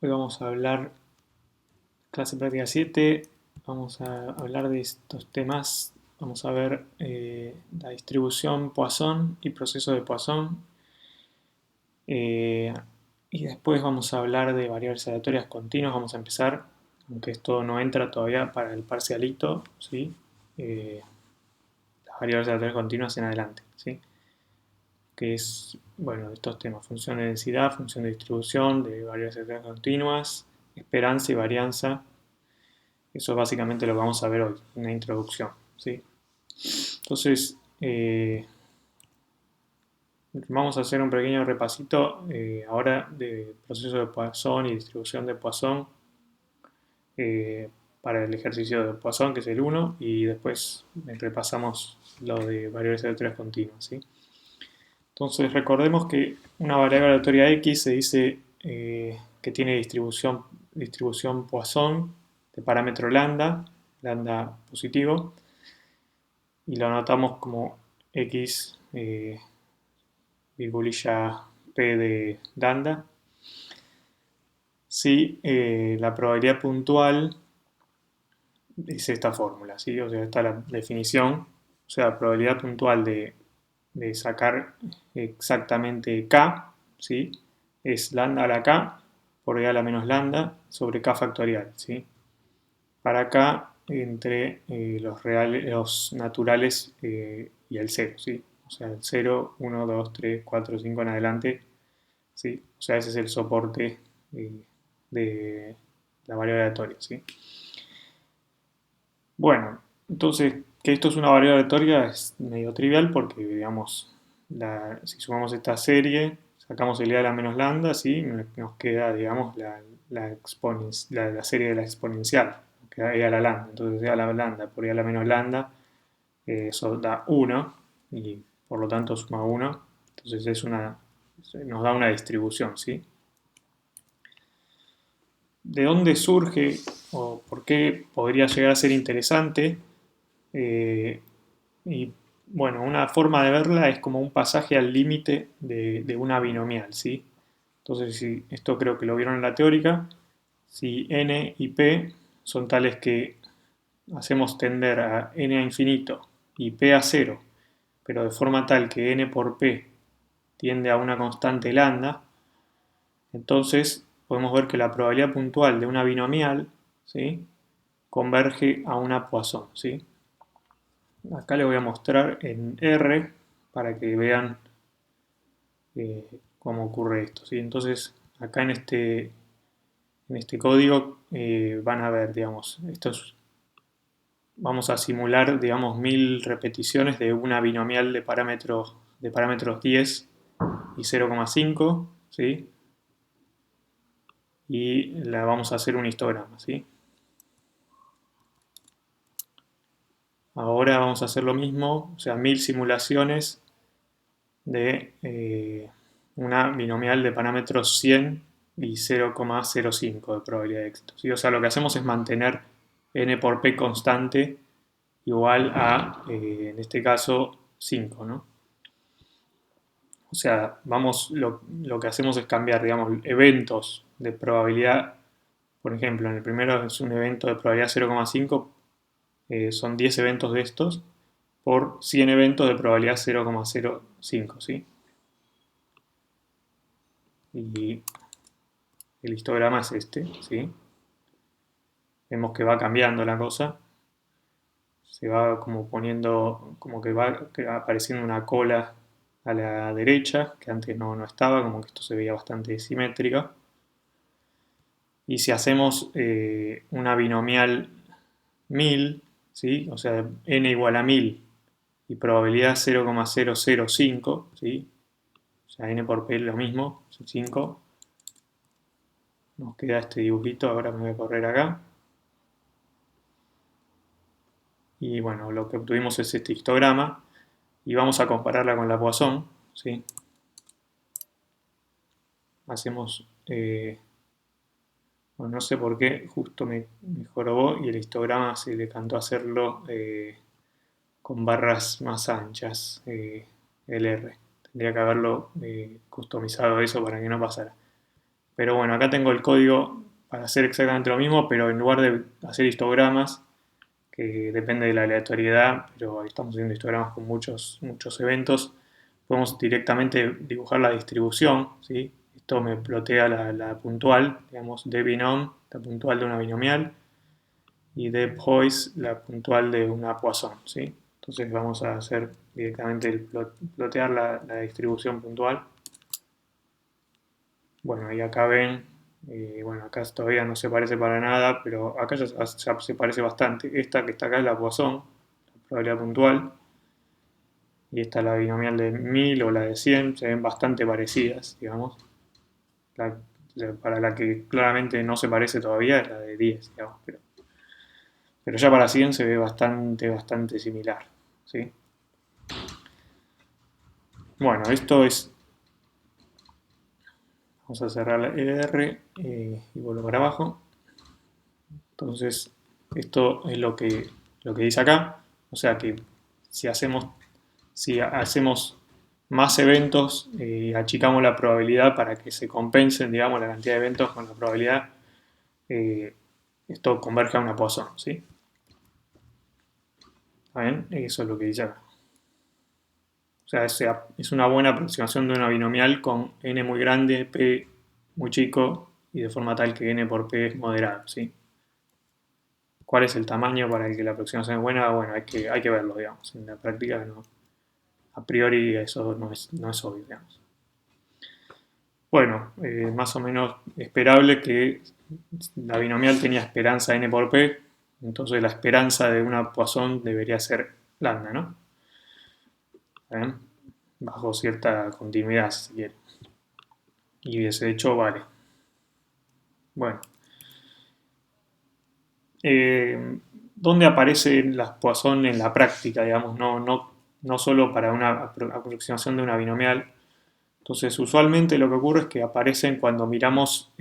Hoy vamos a hablar, clase práctica 7, vamos a hablar de estos temas, vamos a ver la distribución Poisson y proceso de Poisson, eh, y después vamos a hablar de variables aleatorias continuas, vamos a empezar, aunque esto no entra todavía para el parcialito, ¿sí? Las variables aleatorias continuas en adelante, ¿sí? Que es, bueno, estos temas, función de densidad, función de distribución, de variables aleatorias continuas, esperanza y varianza. Eso es básicamente lo que vamos a ver hoy, una introducción, ¿sí? Entonces, vamos a hacer un pequeño repasito ahora de proceso de Poisson y distribución de Poisson eh, para el ejercicio de Poisson, que es el 1, y después repasamos lo de variables aleatorias continuas, ¿sí? Entonces, recordemos que una variable aleatoria X se dice que tiene distribución Poisson de parámetro lambda, lambda positivo, y lo anotamos como x virgulilla p de lambda. Si la probabilidad puntual es esta fórmula, ¿sí? O sea, está la definición, o sea, la probabilidad puntual de sacar exactamente k, ¿sí? Es lambda a la k por e a la menos lambda sobre k factorial, ¿sí? Para k entre los naturales y el 0, ¿sí? O sea, el 0, 1, 2, 3, 4, 5 en adelante, ¿sí? O sea, ese es el soporte de la variable aleatoria, ¿sí? Bueno, entonces, que esto es una variable aleatoria es medio trivial porque, digamos, si sumamos esta serie, sacamos el e a la menos lambda, ¿sí? Nos queda, digamos, la serie de la exponencial, que da e a la lambda. Entonces, e a la lambda por e a la menos lambda, eso da 1 y por lo tanto suma 1. Entonces nos da una distribución, ¿sí? ¿De dónde surge o por qué podría llegar a ser interesante? Eh, y bueno, una forma de verla es como un pasaje al límite de una binomial, ¿sí? Entonces, si, esto creo que lo vieron en la teórica, si n y p son tales que hacemos tender a n a infinito y p a cero, pero de forma tal que n por p tiende a una constante lambda, entonces podemos ver que la probabilidad puntual de una binomial, ¿sí?, converge a una Poisson, ¿sí? Acá les voy a mostrar en R para que vean cómo ocurre esto, ¿sí? Entonces, acá en este código van a ver, digamos, vamos a simular, digamos, 1000 repeticiones de una binomial de parámetros 10 y 0,5, ¿sí? Y la vamos a hacer un histograma, ¿sí? Ahora vamos a hacer lo mismo, o sea, 1000 simulaciones de una binomial de parámetros 100 y 0,05 de probabilidad de éxito, ¿sí? O sea, lo que hacemos es mantener n por p constante igual a, en este caso, 5, ¿no? O sea, lo que hacemos es cambiar, digamos, eventos de probabilidad. Por ejemplo, en el primero es un evento de probabilidad 0,5, son 10 eventos de estos por 100 eventos de probabilidad 0,05, ¿sí? Y el histograma es este, ¿sí? Vemos que va cambiando la cosa, se va como poniendo, como que va apareciendo una cola a la derecha, que antes no estaba, como que esto se veía bastante simétrica. Y si hacemos una binomial 1000, ¿sí? O sea, n igual a 1000 y probabilidad 0,005, ¿sí? O sea, n por p es lo mismo, 5. Nos queda este dibujito, ahora me voy a correr acá. Y bueno, lo que obtuvimos es este histograma y vamos a compararla con la Poisson, ¿sí? Hacemos, bueno, no sé por qué, justo me jorobó y el histograma se le cantó hacerlo con barras más anchas, el R. Tendría que haberlo customizado eso para que no pasara. Pero bueno, acá tengo el código para hacer exactamente lo mismo, pero en lugar de hacer histogramas, que depende de la aleatoriedad, pero estamos haciendo histogramas con muchos eventos, podemos directamente dibujar la distribución, ¿sí? Esto me plotea la puntual, digamos, de binom, la puntual de una binomial, y de Poise, la puntual de una Poisson, ¿sí? Entonces vamos a hacer directamente plotear la distribución puntual. Bueno, y acá ven, bueno, acá todavía no se parece para nada, pero acá ya se parece bastante. Esta que está acá es la Poisson, la probabilidad puntual, y esta la binomial de 1000 o la de 100, se ven bastante parecidas, digamos. La- para la que claramente no se parece todavía es la de 10, digamos, pero ya para 100 se ve bastante similar, ¿sí? Bueno, esto es, vamos a cerrar la R y vuelvo para abajo. Entonces, esto es lo que dice acá. O sea que si hacemos, si hacemos más eventos, achicamos la probabilidad para que se compensen, digamos, la cantidad de eventos con la probabilidad, eh, esto converge a una Poisson, ¿sí? ¿Está bien? Eso es lo que dice acá. O sea, es una buena aproximación de una binomial con n muy grande, p muy chico, y de forma tal que n por p es moderado, ¿sí? ¿Cuál es el tamaño para el que la aproximación es buena? Bueno, hay que verlo, digamos. En la práctica, no, a priori eso no es obvio, digamos. Bueno, más o menos esperable que la binomial tenía esperanza n por p, entonces la esperanza de una Poisson debería ser lambda, ¿no? ¿Eh? Bajo cierta continuidad, si quiere. Y ese hecho vale. Bueno, eh, ¿dónde aparecen las Poisson en la práctica, digamos? No solo para una aproximación de una binomial. Entonces, usualmente lo que ocurre es que aparecen cuando miramos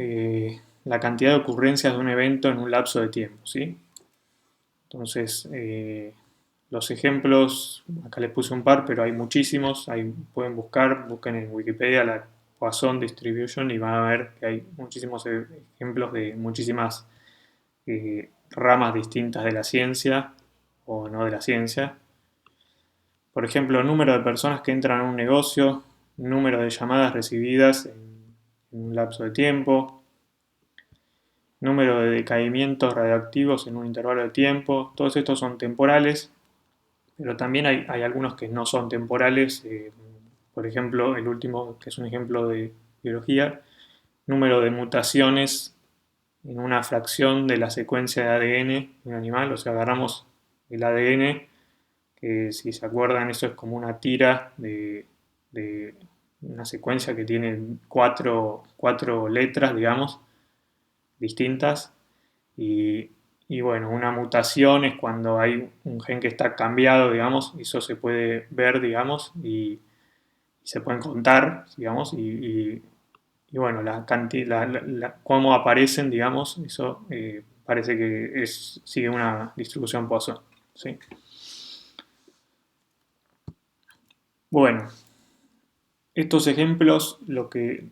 la cantidad de ocurrencias de un evento en un lapso de tiempo, ¿sí? Entonces, los ejemplos, acá les puse un par, pero hay muchísimos, ahí pueden busquen en Wikipedia la Poisson Distribution y van a ver que hay muchísimos ejemplos de muchísimas ramas distintas de la ciencia o no de la ciencia. Por ejemplo, número de personas que entran a un negocio, número de llamadas recibidas en un lapso de tiempo, número de decaimientos radioactivos en un intervalo de tiempo. Todos estos son temporales, pero también hay algunos que no son temporales. Por ejemplo, el último, que es un ejemplo de biología, número de mutaciones en una fracción de la secuencia de ADN de un animal. O sea, agarramos el ADN, que si se acuerdan, eso es como una tira de una secuencia que tiene cuatro letras, digamos, distintas. Y, y bueno, una mutación es cuando hay un gen que está cambiado, digamos, y eso se puede ver, digamos, y se pueden contar, digamos, y bueno, la cantidad, cómo aparecen, digamos, eso parece que sigue una distribución Poisson, ¿sí? Bueno, estos ejemplos lo que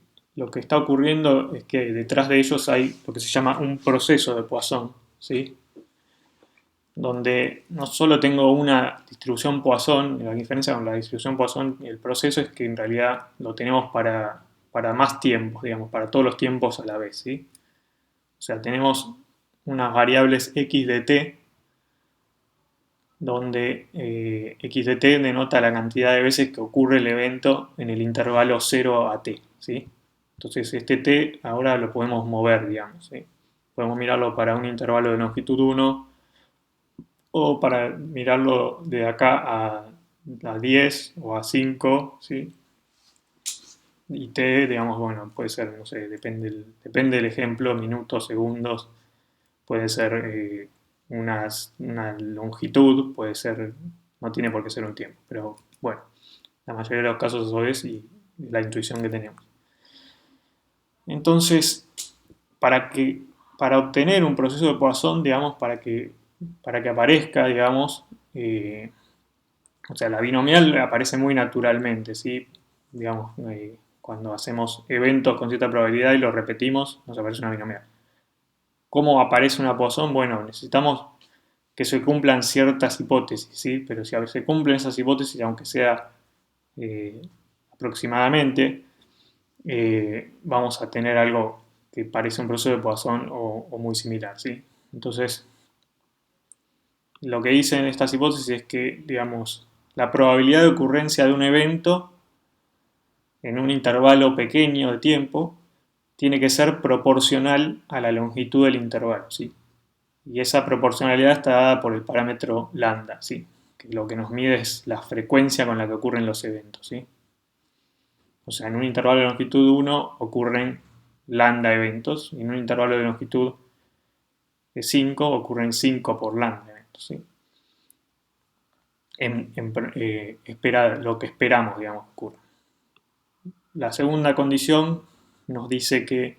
está ocurriendo es que detrás de ellos hay lo que se llama un proceso de Poisson, ¿sí? Donde no solo tengo una distribución Poisson, la diferencia con la distribución Poisson y el proceso es que en realidad lo tenemos para más tiempos, digamos, para todos los tiempos a la vez, ¿sí? O sea, tenemos unas variables x de t, donde x de t denota la cantidad de veces que ocurre el evento en el intervalo 0 a t, ¿sí? Entonces este t ahora lo podemos mover, digamos, ¿sí? Podemos mirarlo para un intervalo de longitud 1 o para mirarlo de acá a 10 o a 5, ¿sí? Y t, digamos, bueno, puede ser, no sé, depende del ejemplo, minutos, segundos, puede ser una longitud, puede ser, no tiene por qué ser un tiempo, pero bueno, la mayoría de los casos eso es y la intuición que tenemos. Entonces, para que, para obtener un proceso de Poisson, digamos, para que aparezca, digamos, o sea, la binomial aparece muy naturalmente, ¿sí? Digamos, cuando hacemos eventos con cierta probabilidad y los repetimos, nos aparece una binomial. ¿Cómo aparece una Poisson? Bueno, necesitamos que se cumplan ciertas hipótesis, ¿sí? Pero si se cumplen esas hipótesis, aunque sea aproximadamente, vamos a tener algo que parece un proceso de Poisson o muy similar, ¿sí? Entonces, lo que dicen estas hipótesis es que, digamos, la probabilidad de ocurrencia de un evento en un intervalo pequeño de tiempo tiene que ser proporcional a la longitud del intervalo, ¿sí? Y esa proporcionalidad está dada por el parámetro lambda, ¿sí? Que lo que nos mide es la frecuencia con la que ocurren los eventos, ¿sí? O sea, en un intervalo de longitud 1 ocurren lambda eventos, y en un intervalo de longitud de 5 ocurren 5 por lambda eventos, ¿sí? Lo que esperamos, digamos, que ocurra. La segunda condición nos dice que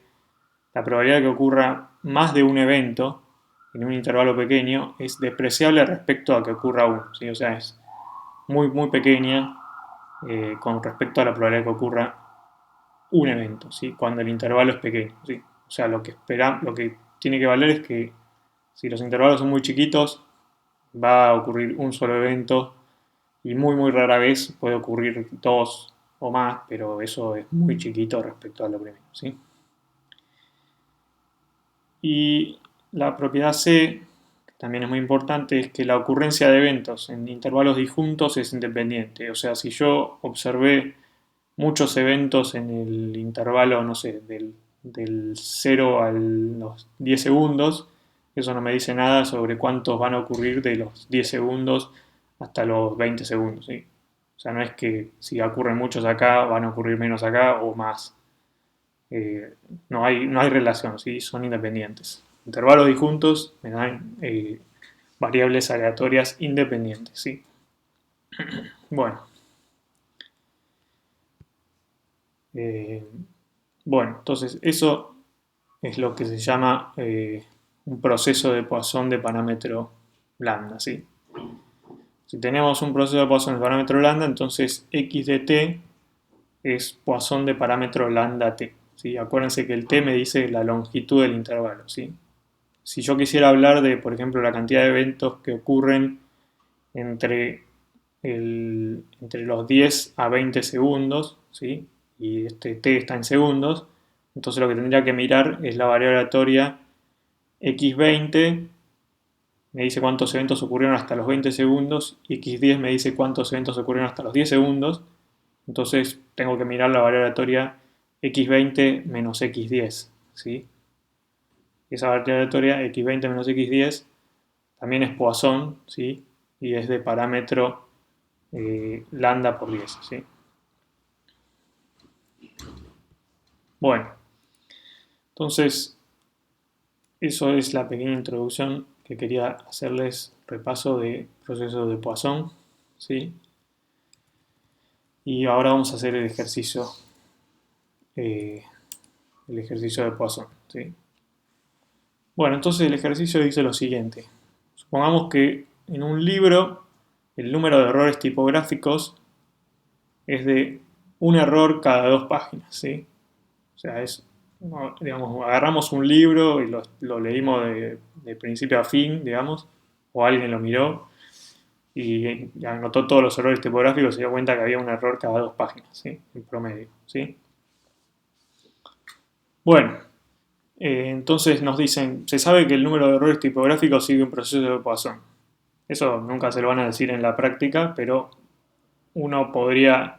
la probabilidad de que ocurra más de un evento en un intervalo pequeño es despreciable respecto a que ocurra uno, ¿sí? O sea, es muy, muy pequeña con respecto a la probabilidad de que ocurra un evento, ¿sí? Cuando el intervalo es pequeño, ¿sí? O sea, lo que tiene que valer es que si los intervalos son muy chiquitos, va a ocurrir un solo evento y muy, muy rara vez puede ocurrir dos o más, pero eso es muy chiquito respecto a lo primero, ¿sí? Y la propiedad C, que también es muy importante, es que la ocurrencia de eventos en intervalos disjuntos es independiente. O sea, si yo observé muchos eventos en el intervalo, no sé, del 0 a los 10 segundos, eso no me dice nada sobre cuántos van a ocurrir de los 10 segundos hasta los 20 segundos, ¿sí? O sea, no es que si ocurren muchos acá, van a ocurrir menos acá o más. No hay relación, ¿sí? Son independientes. Intervalos disjuntos me dan variables aleatorias independientes, ¿sí? Bueno, eh, bueno, entonces eso es lo que se llama un proceso de Poisson de parámetro lambda, ¿sí? Si tenemos un proceso de Poisson de parámetro lambda, entonces x de t es Poisson de parámetro lambda t, ¿sí? Acuérdense que el t me dice la longitud del intervalo, ¿sí? Si yo quisiera hablar de, por ejemplo, la cantidad de eventos que ocurren entre, entre los 10 a 20 segundos, ¿sí? Y este t está en segundos, entonces lo que tendría que mirar es la variable aleatoria x20, me dice cuántos eventos ocurrieron hasta los 20 segundos, y x10 me dice cuántos eventos ocurrieron hasta los 10 segundos, entonces tengo que mirar la variable aleatoria x20 menos x10, ¿sí? Esa variable aleatoria x20 menos x10 también es Poisson, ¿sí? Y es de parámetro lambda por 10, ¿sí? Bueno, entonces eso es la pequeña introducción que quería hacerles repaso de procesos de Poisson, ¿sí? Y ahora vamos a hacer eh, el ejercicio de Poisson, ¿sí? Bueno, entonces el ejercicio dice lo siguiente. Supongamos que en un libro el número de errores tipográficos es de un error cada dos páginas, ¿sí? O sea, digamos, agarramos un libro y lo leímos de principio a fin, digamos, o alguien lo miró y anotó todos los errores tipográficos y se dio cuenta que había un error cada dos páginas, ¿sí? En promedio, ¿sí? Bueno, entonces nos dicen, se sabe que el número de errores tipográficos sigue un proceso de Poisson. Eso nunca se lo van a decir en la práctica, pero uno podría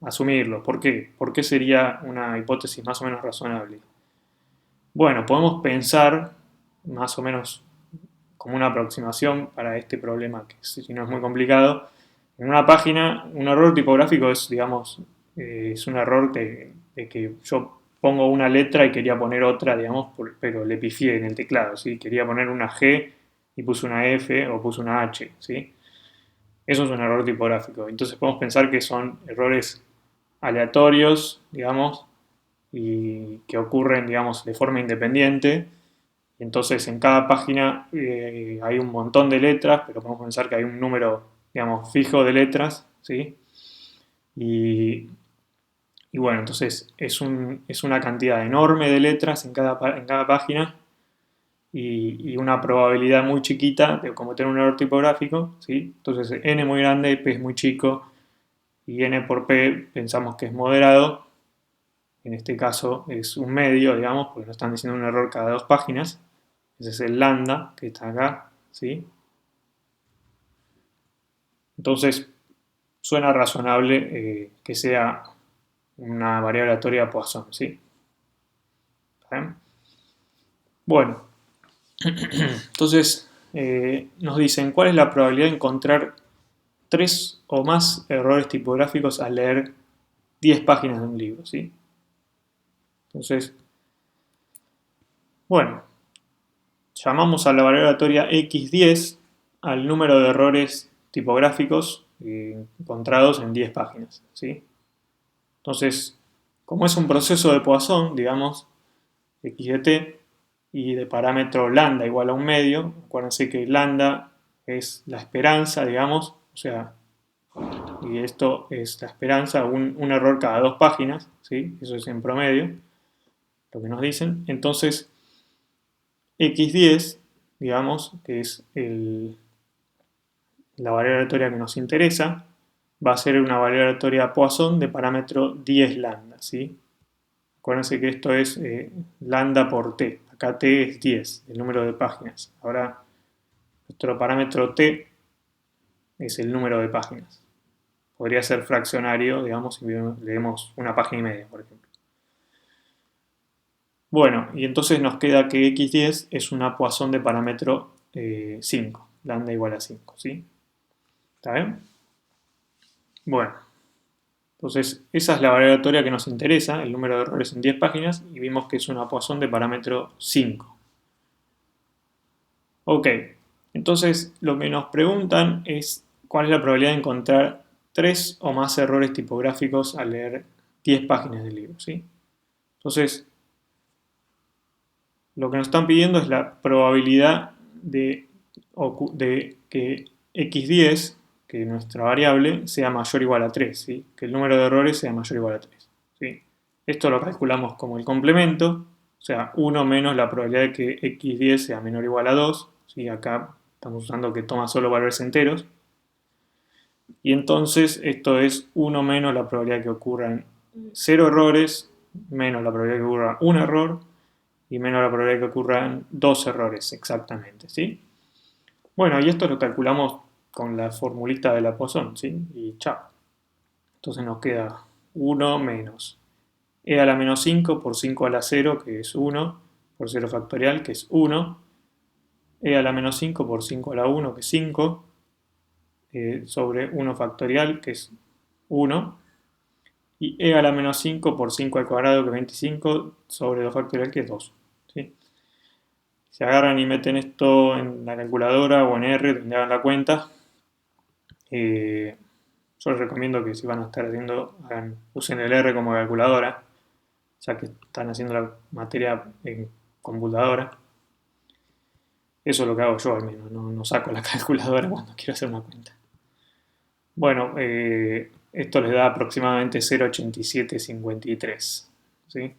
asumirlo. ¿Por qué? ¿Por qué sería una hipótesis más o menos razonable? Bueno, podemos pensar más o menos como una aproximación para este problema, que si no es muy complicado. En una página, un error tipográfico es, digamos, es un error de que yo pongo una letra y quería poner otra, digamos, pero le pifié en el teclado, ¿sí? Quería poner una G y puse una F o puse una H, ¿sí? Eso es un error tipográfico. Entonces podemos pensar que son errores aleatorios, digamos, y que ocurren, digamos, de forma independiente. Entonces en cada página hay un montón de letras, pero podemos pensar que hay un número, digamos, fijo de letras, ¿sí? Y, Y bueno, entonces es una cantidad enorme de letras en cada página y una probabilidad muy chiquita de cometer un error tipográfico, ¿sí? Entonces n muy grande, p es muy chico y n por p pensamos que es moderado. En este caso es un medio, digamos, porque nos están diciendo un error cada 2 páginas. Ese es el lambda que está acá, ¿sí? Entonces suena razonable que sea una variable aleatoria Poisson, ¿sí? ¿Bien? Bueno, entonces nos dicen cuál es la probabilidad de encontrar 3 o más errores tipográficos al leer 10 páginas de un libro, ¿sí? Entonces, bueno, llamamos a la variable aleatoria x10 al número de errores tipográficos encontrados en 10 páginas, ¿sí? Entonces, como es un proceso de Poisson, digamos, x de t, y de parámetro lambda igual a un medio, acuérdense que lambda es la esperanza, digamos, o sea, y esto es la esperanza, un error cada 2 páginas, ¿sí? Eso es en promedio, lo que nos dicen. Entonces, x10, digamos, que es la variable aleatoria que nos interesa, va a ser una variable aleatoria Poisson de parámetro 10 lambda, ¿sí? Acuérdense que esto es lambda por t. Acá t es 10, el número de páginas. Ahora, nuestro parámetro t es el número de páginas. Podría ser fraccionario, digamos, si leemos una página y media, por ejemplo. Bueno, y entonces nos queda que x10 es una Poisson de parámetro 5, lambda igual a 5, ¿sí? ¿Está bien? Bueno, entonces esa es la variable aleatoria que nos interesa, el número de errores en 10 páginas, y vimos que es una Poisson de parámetro 5. Ok, entonces lo que nos preguntan es cuál es la probabilidad de encontrar 3 o más errores tipográficos al leer 10 páginas del libro, ¿sí? Entonces, lo que nos están pidiendo es la probabilidad de que x10, que nuestra variable, sea mayor o igual a 3, ¿sí? Que el número de errores sea mayor o igual a 3, ¿sí? Esto lo calculamos como el complemento, o sea, 1 menos la probabilidad de que x10 sea menor o igual a 2, ¿sí? Acá estamos usando que toma solo valores enteros. Y entonces esto es 1 menos la probabilidad de que ocurran 0 errores, menos la probabilidad de que ocurra un error, y menos la probabilidad de que ocurran 2 errores exactamente, ¿sí? Bueno, y esto lo calculamos con la formulita de la Poisson, ¿sí? Y chao. Entonces nos queda 1 menos e a la menos 5 por 5 a la 0, que es 1, por 0 factorial, que es 1, e a la menos 5 por 5 a la 1, que es 5, sobre 1 factorial, que es 1, y e a la menos 5 por 5 al cuadrado, que es 25, sobre 2 factorial, que es 2, ¿sí? Si agarran y meten esto en la calculadora o en R, donde hagan la cuenta, yo les recomiendo que si van a estar haciendo, usen el R como calculadora, ya que están haciendo la materia en computadora. Eso es lo que hago yo al menos, no saco la calculadora cuando quiero hacer una cuenta. Bueno, esto les da aproximadamente 0,8753, ¿sí?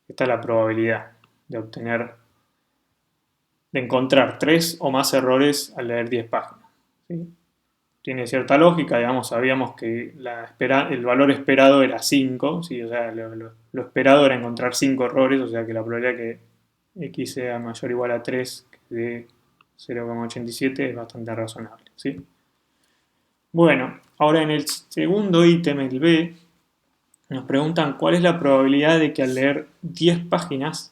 Esta es la probabilidad de obtener, de encontrar 3 o más errores al leer 10 páginas, ¿sí? Tiene cierta lógica, digamos, sabíamos que el valor esperado era 5, ¿sí? O sea, lo esperado era encontrar 5 errores, o sea que la probabilidad que x sea mayor o igual a 3 de 0,87 es bastante razonable, ¿sí? Bueno, ahora en el segundo ítem, el B, nos preguntan cuál es la probabilidad de que al leer 10 páginas,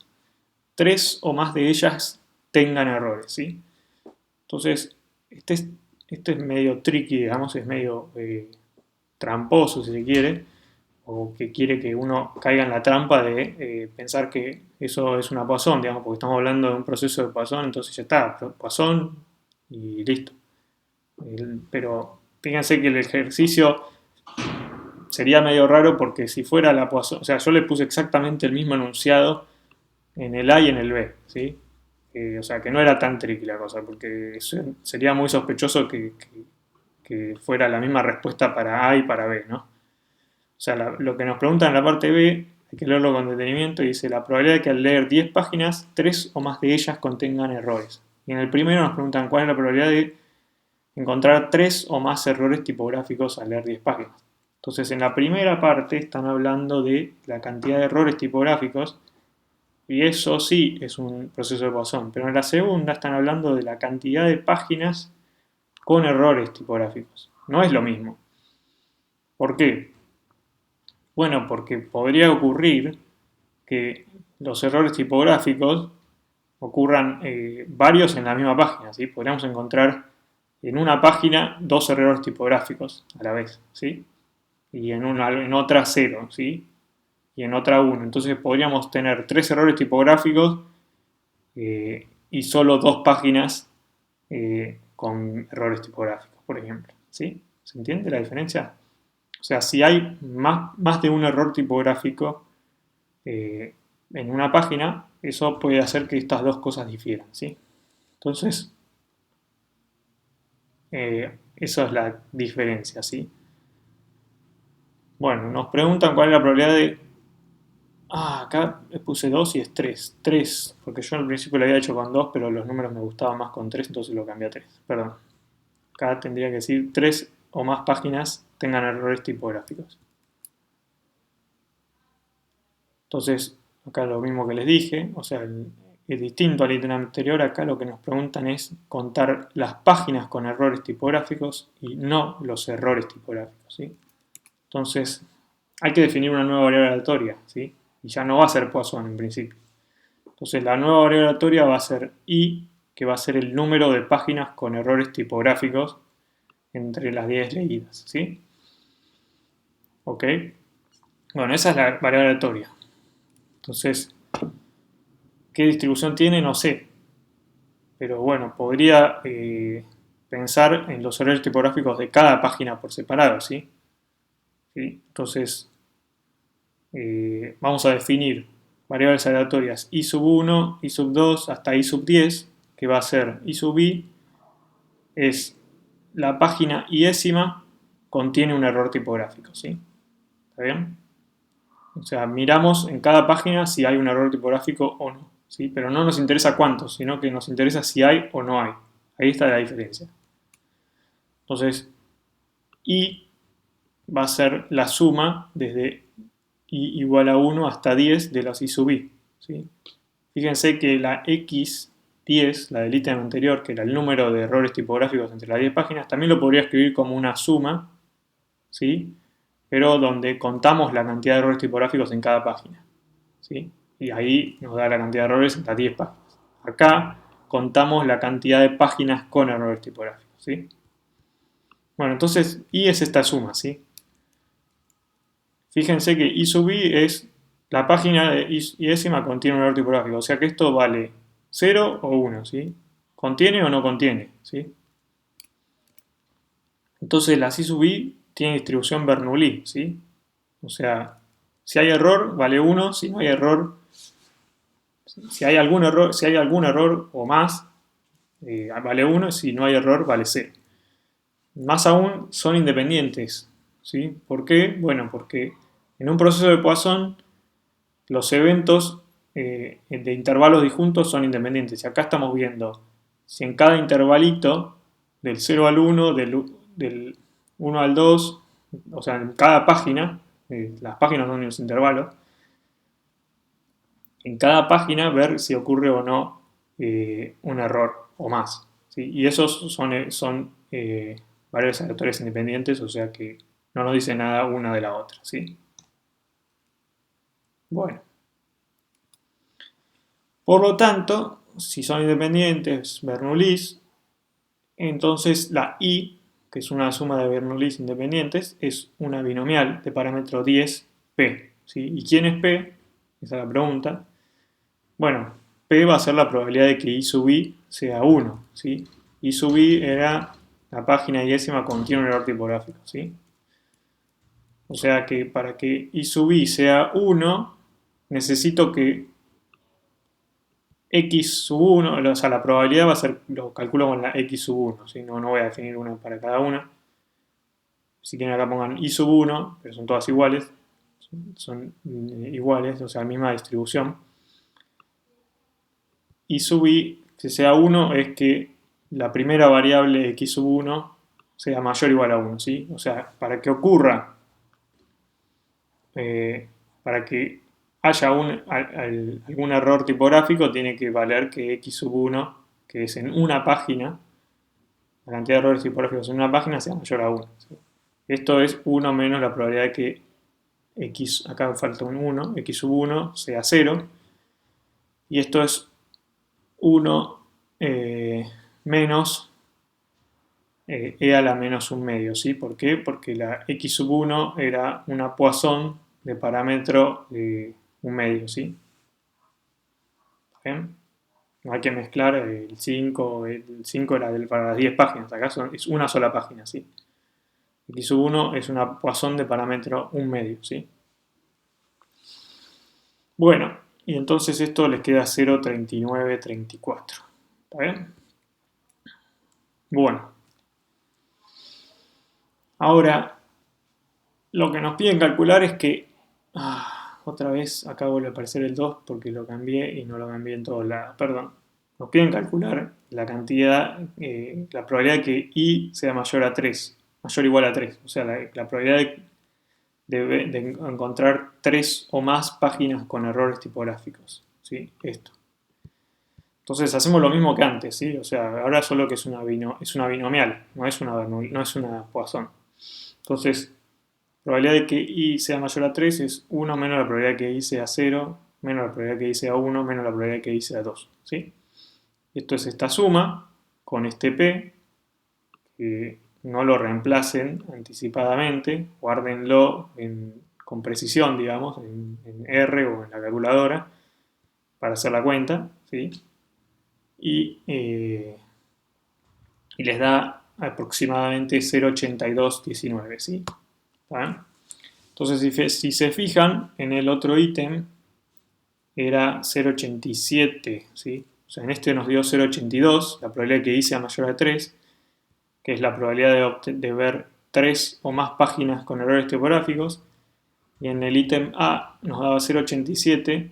3 o más de ellas tengan errores, ¿sí? Entonces, este es medio tricky, digamos, es medio tramposo, si se quiere, o que quiere que uno caiga en la trampa de pensar que eso es una Poisson, digamos, porque estamos hablando de un proceso de Poisson, entonces ya está, Poisson y listo. Pero fíjense que el ejercicio sería medio raro porque si fuera la Poisson, o sea, yo le puse exactamente el mismo enunciado en el A y en el B, ¿sí? O sea, que no era tan tricky la cosa, porque sería muy sospechoso que fuera la misma respuesta para A y para B, ¿no? O sea, lo que nos preguntan en la parte B, hay que leerlo con detenimiento, y dice la probabilidad de que al leer 10 páginas, 3 o más de ellas contengan errores. Y en el primero nos preguntan cuál es la probabilidad de encontrar 3 o más errores tipográficos al leer 10 páginas. Entonces, en la primera parte están hablando de la cantidad de errores tipográficos, y eso sí es un proceso de Poisson. Pero en la segunda están hablando de la cantidad de páginas con errores tipográficos. No es lo mismo. ¿Por qué? Bueno, porque podría ocurrir que los errores tipográficos ocurran varios en la misma página, ¿sí? Podríamos encontrar en una página 2 errores tipográficos a la vez, ¿sí? Y en otra 0, ¿sí? Y en otra 1. Entonces podríamos tener 3 errores tipográficos y solo 2 páginas con errores tipográficos, por ejemplo, ¿sí? ¿Se entiende la diferencia? O sea, si hay más de un error tipográfico en una página, eso puede hacer que estas dos cosas difieran, ¿sí? Entonces, esa es la diferencia, ¿sí? Bueno, nos preguntan cuál es la probabilidad de... Ah, acá le puse 2 y es 3. 3, porque yo al principio lo había hecho con 2, pero los números me gustaban más con 3, entonces lo cambié a 3. Perdón. Acá tendría que decir 3 o más páginas tengan errores tipográficos. Entonces, acá lo mismo que les dije, o sea, es distinto al ítem anterior. Acá lo que nos preguntan es contar las páginas con errores tipográficos y no los errores tipográficos, ¿sí? Entonces, hay que definir una nueva variable aleatoria, ¿sí? Y ya no va a ser Poisson en principio. Entonces, la nueva variable aleatoria va a ser i, que va a ser el número de páginas con errores tipográficos entre las 10 leídas, ¿sí? ¿Ok? Bueno, esa es la variable aleatoria. Entonces, ¿qué distribución tiene? No sé. Pero bueno, podría pensar en los errores tipográficos de cada página por separado, ¿sí? ¿Sí? Entonces, vamos a definir variables aleatorias i sub 1, i sub 2 hasta i sub 10, que va a ser i sub i, es la página iésima contiene un error tipográfico, ¿sí? ¿Está bien? O sea, miramos en cada página si hay un error tipográfico o no, ¿sí? Pero no nos interesa cuántos, sino que nos interesa si hay o no hay. Ahí está la diferencia. Entonces, i va a ser la suma desde i igual a 1 hasta 10 de los i sub i, ¿sí? Fíjense que la x10, la del ítem anterior, que era el número de errores tipográficos entre las 10 páginas, también lo podría escribir como una suma, ¿sí? Pero donde contamos la cantidad de errores tipográficos en cada página, ¿sí? Y ahí nos da la cantidad de errores en las 10 páginas. Acá contamos la cantidad de páginas con errores tipográficos, ¿sí? Bueno, entonces i es esta suma, ¿sí? Fíjense que i sub i es la página de i décima contiene un error tipográfico, o sea que esto vale 0 o 1, ¿sí? ¿Contiene o no contiene? ¿Sí? Entonces la i sub i tiene distribución Bernoulli, ¿sí? O sea, si hay error vale 1, si no hay error, si hay algún error o más, vale 1, si no hay error vale 0. Más aún, son independientes, ¿sí? ¿Por qué? Bueno, porque en un proceso de Poisson los eventos de intervalos disjuntos son independientes. Y acá estamos viendo si en cada intervalito, del 0 al 1, del 1 al 2, o sea, en cada página, las páginas son los intervalos, en cada página ver si ocurre o no un error o más, ¿sí? Y esos son variables aleatorias independientes, o sea que no nos dice nada una de la otra, ¿sí? Bueno. Por lo tanto, si son independientes Bernoullis, entonces la i, que es una suma de Bernoullis independientes, es una binomial de parámetro 10p, ¿sí? ¿Y quién es p? Esa es la pregunta. Bueno, p va a ser la probabilidad de que i sub i sea 1, ¿sí? I sub i era la página décima contiene un error tipográfico, ¿sí? O sea que para que i sub i sea 1, necesito que x sub 1, o sea, la probabilidad va a ser, lo calculo con la x sub 1, ¿sí? No voy a definir una para cada una, si quieren acá pongan i sub 1, pero son todas iguales, son iguales, o sea, la misma distribución. I sub i, que sea 1, es que la primera variable x sub 1 sea mayor o igual a 1, ¿sí? O sea, para que ocurra, para que haya algún error tipográfico, tiene que valer que x sub 1, que es en una página, la cantidad de errores tipográficos en una página sea mayor a 1. ¿Sí? Esto es 1 menos la probabilidad de que x, acá falta un 1, x sub 1 sea 0, y esto es 1 menos e a la menos un medio, ¿sí? ¿Por qué? Porque la x sub 1 era una Poisson de parámetro un medio, ¿sí? ¿Bien? No hay que mezclar el 5 era para las 10 páginas, acá es una sola página, ¿sí? X sub 1 es una Poisson de parámetro un medio, ¿sí? Bueno, y entonces esto les queda 0,3934. ¿Está bien? Bueno. Ahora, lo que nos piden calcular es que... otra vez acá vuelve a aparecer el 2 porque lo cambié y no lo cambié en todos lados. Perdón. Nos piden calcular la cantidad, la probabilidad de que i sea mayor a 3, mayor o igual a 3. O sea, la probabilidad de encontrar 3 o más páginas con errores tipográficos. ¿Sí? Esto. Entonces hacemos lo mismo que antes, ¿sí? O sea, ahora solo que es una binomial, no es una Poisson. Entonces, probabilidad de que i sea mayor a 3 es 1 menos la probabilidad de que i sea 0, menos la probabilidad de que i sea 1, menos la probabilidad de que i sea 2, ¿sí? Esto es esta suma con este p, que no lo reemplacen anticipadamente, guárdenlo con precisión, digamos, en R o en la calculadora para hacer la cuenta, ¿sí? Y les da aproximadamente 0,8219, ¿sí? ¿Está? Entonces, si se fijan, en el otro ítem era 0,87, ¿sí? O sea, en este nos dio 0,82, la probabilidad de que i sea mayor a 3, que es la probabilidad de ver 3 o más páginas con errores tipográficos, y en el ítem A nos daba 0,87,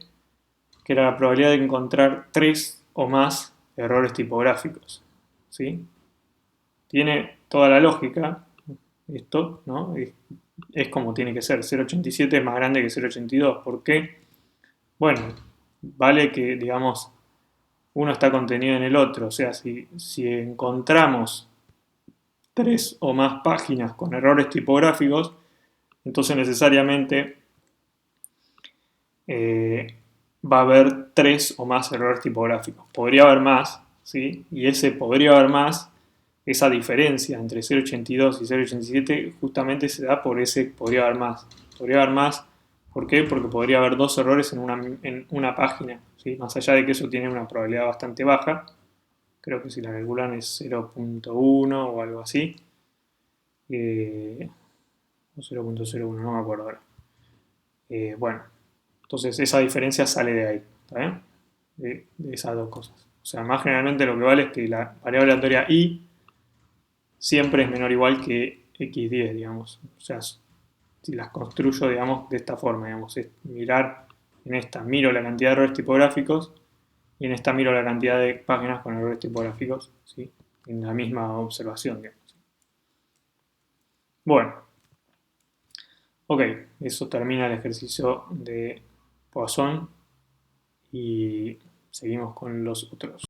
que era la probabilidad de encontrar 3 o más errores tipográficos, ¿sí? Tiene toda la lógica esto, ¿no? Es como tiene que ser, 0,87 es más grande que 0,82, ¿por qué? Bueno, vale que, digamos, uno está contenido en el otro, o sea, si encontramos 3 o más páginas con errores tipográficos, entonces necesariamente va a haber 3 o más errores tipográficos. Podría haber más, ¿sí? Y ese podría haber más, esa diferencia entre 0,82 y 0,87 justamente se da por ese podría haber más. Podría haber más, ¿por qué? Porque podría haber 2 errores en una página, ¿sí? Más allá de que eso tiene una probabilidad bastante baja, creo que si la calculan es 0,1 o algo así, o 0,01, no me acuerdo ahora. Bueno, entonces esa diferencia sale de ahí, ¿está bien? De esas dos cosas. O sea, más generalmente lo que vale es que la variable aleatoria i siempre es menor o igual que x10, digamos. O sea, si las construyo, digamos, de esta forma, digamos, es mirar en esta, miro la cantidad de errores tipográficos y en esta miro la cantidad de páginas con errores tipográficos, ¿sí? En la misma observación, digamos. Bueno, ok, eso termina el ejercicio de Poisson y seguimos con los otros.